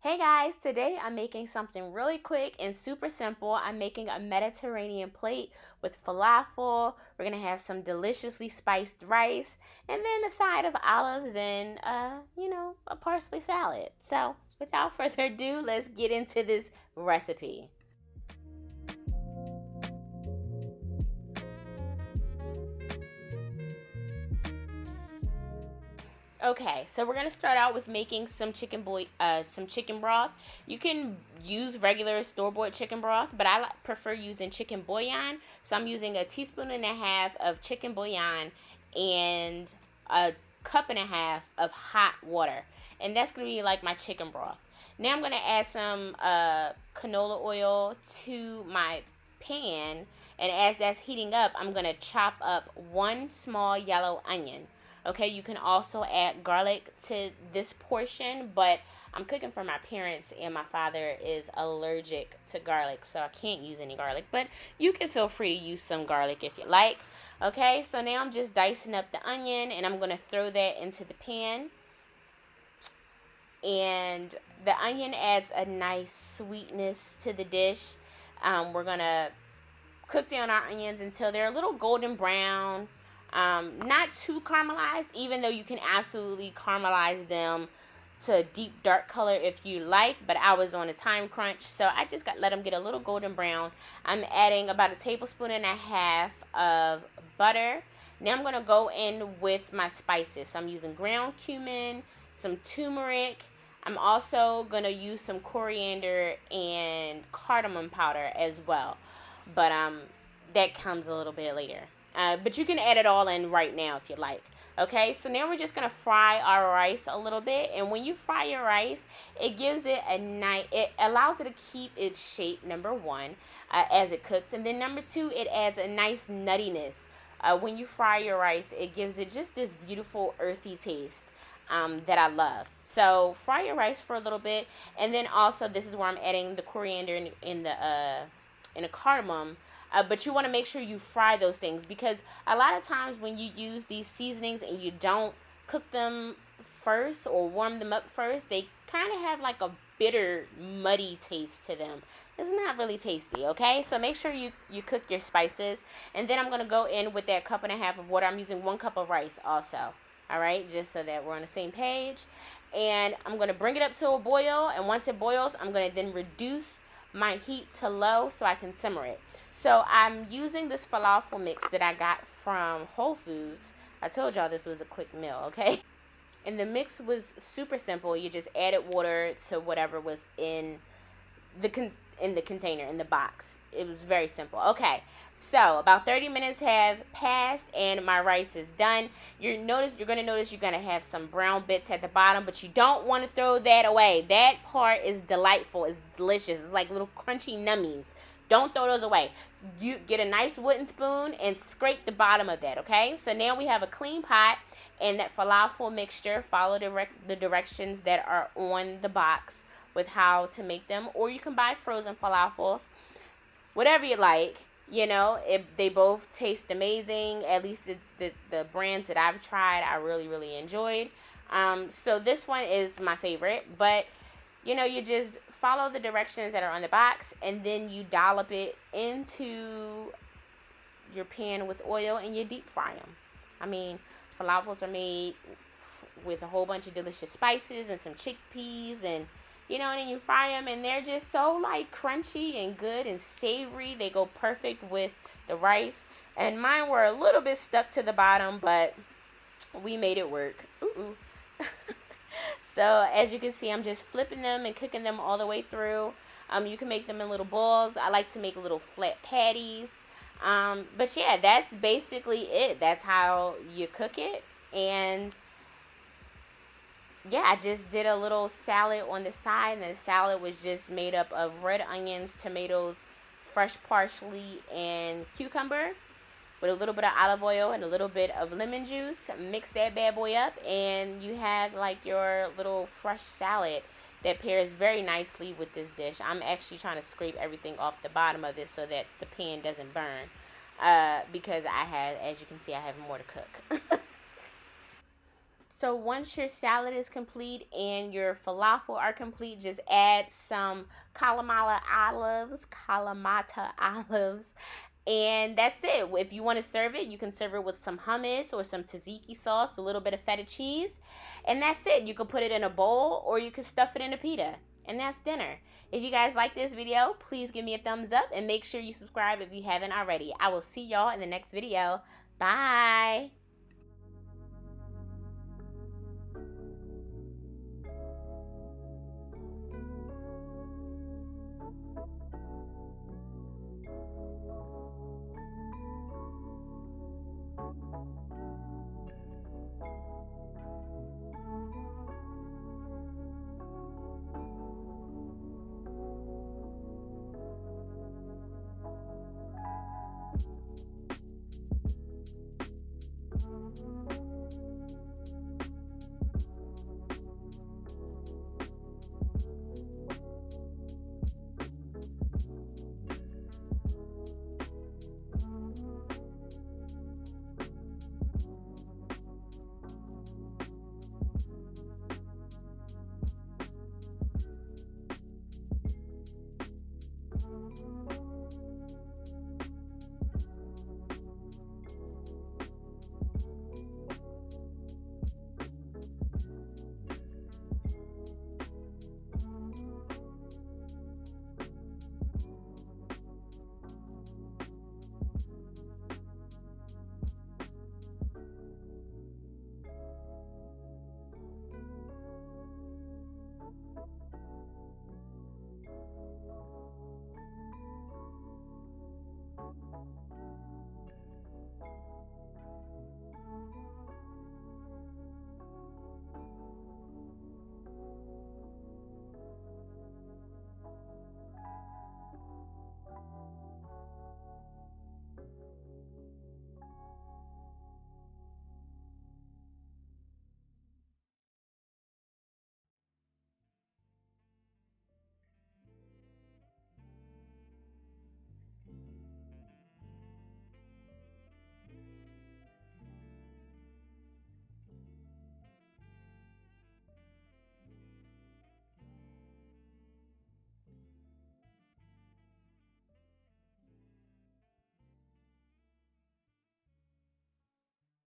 Hey guys, today I'm making something really quick and super simple. I'm making a Mediterranean plate with falafel. We're gonna have some deliciously spiced rice and then a side of olives and a parsley salad. So without further ado, let's get into this recipe. Okay, so we're gonna start out with making some chicken broth. You can use regular store bought chicken broth, but prefer using chicken bouillon. So I'm using a teaspoon and a half of chicken bouillon and a cup and a half of hot water, and that's gonna be like my chicken broth. Now I'm gonna add some canola oil to my pan, and as that's heating up, I'm gonna chop up one small yellow onion. Okay, you can also add garlic to this portion, but I'm cooking for my parents and my father is allergic to garlic, so I can't use any garlic, but you can feel free to use some garlic if you like. Okay, so now I'm just dicing up the onion and I'm going to throw that into the pan. And the onion adds a nice sweetness to the dish. We're going to cook down our onions until they're a little golden brown. Not too caramelized, even though you can absolutely caramelize them to a deep dark color if you like, but I was on a time crunch, so I just let them get a little golden brown. I'm adding about a tablespoon and a half of butter. Now I'm going to go in with my spices. So I'm using ground cumin, some turmeric. I'm also going to use some coriander and cardamom powder as well, but that comes a little bit later. But you can add it all in right now if you like. Okay, so now we're just going to fry our rice a little bit. And when you fry your rice, it gives it it allows it to keep its shape, number one, as it cooks. And then number two, it adds a nice nuttiness. When you fry your rice, it gives it just this beautiful earthy taste that I love. So fry your rice for a little bit. And then also, this is where I'm adding the coriander in the cardamom. But you want to make sure you fry those things, because a lot of times when you use these seasonings and you don't cook them first or warm them up first, they kind of have like a bitter, muddy taste to them. It's not really tasty, okay? So make sure you cook your spices. And then I'm going to go in with that cup and a half of water. I'm using 1 cup of rice also, all right? Just so that we're on the same page. And I'm going to bring it up to a boil. And once it boils, I'm going to then reduce my heat to low so I can simmer it. So I'm using this falafel mix that I got from Whole Foods. I told y'all this was a quick meal, okay? And the mix was super simple. You just added water to whatever was in the container, in the box. It was very simple. Okay, so about 30 minutes have passed and my rice is done. You're going to notice you're going to have some brown bits at the bottom, but you don't want to throw that away. That part is delightful. It's delicious. It's like little crunchy nummies. Don't throw those away. You get a nice wooden spoon and scrape the bottom of that, okay? So now we have a clean pot and that falafel mixture. Follow the directions that are on the box with how to make them, or you can buy frozen falafels. Whatever you like, they both taste amazing. At least the brands that I've tried, I really enjoyed. So this one is my favorite, but you just follow the directions that are on the box, and then you dollop it into your pan with oil and you deep fry them. I mean, falafels are made with a whole bunch of delicious spices and some chickpeas, and then you fry them, and they're just so like crunchy and good and savory. They go perfect with the rice. And mine were a little bit stuck to the bottom, but we made it work. Ooh. So as you can see, I'm just flipping them and cooking them all the way through. You can make them in little balls. I like to make little flat patties. But yeah, that's basically it. That's how you cook it. And yeah, I just did a little salad on the side, and the salad was just made up of red onions, tomatoes, fresh parsley, and cucumber with a little bit of olive oil and a little bit of lemon juice. Mix that bad boy up, and you have like your little fresh salad that pairs very nicely with this dish. I'm actually trying to scrape everything off the bottom of it so that the pan doesn't burn, because as you can see, I have more to cook. So once your salad is complete and your falafel are complete, just add some Kalamata olives, and that's it. If you want to serve it, you can serve it with some hummus or some tzatziki sauce, a little bit of feta cheese, and that's it. You can put it in a bowl or you can stuff it in a pita, and that's dinner. If you guys like this video, please give me a thumbs up and make sure you subscribe if you haven't already. I will see y'all in the next video. Bye.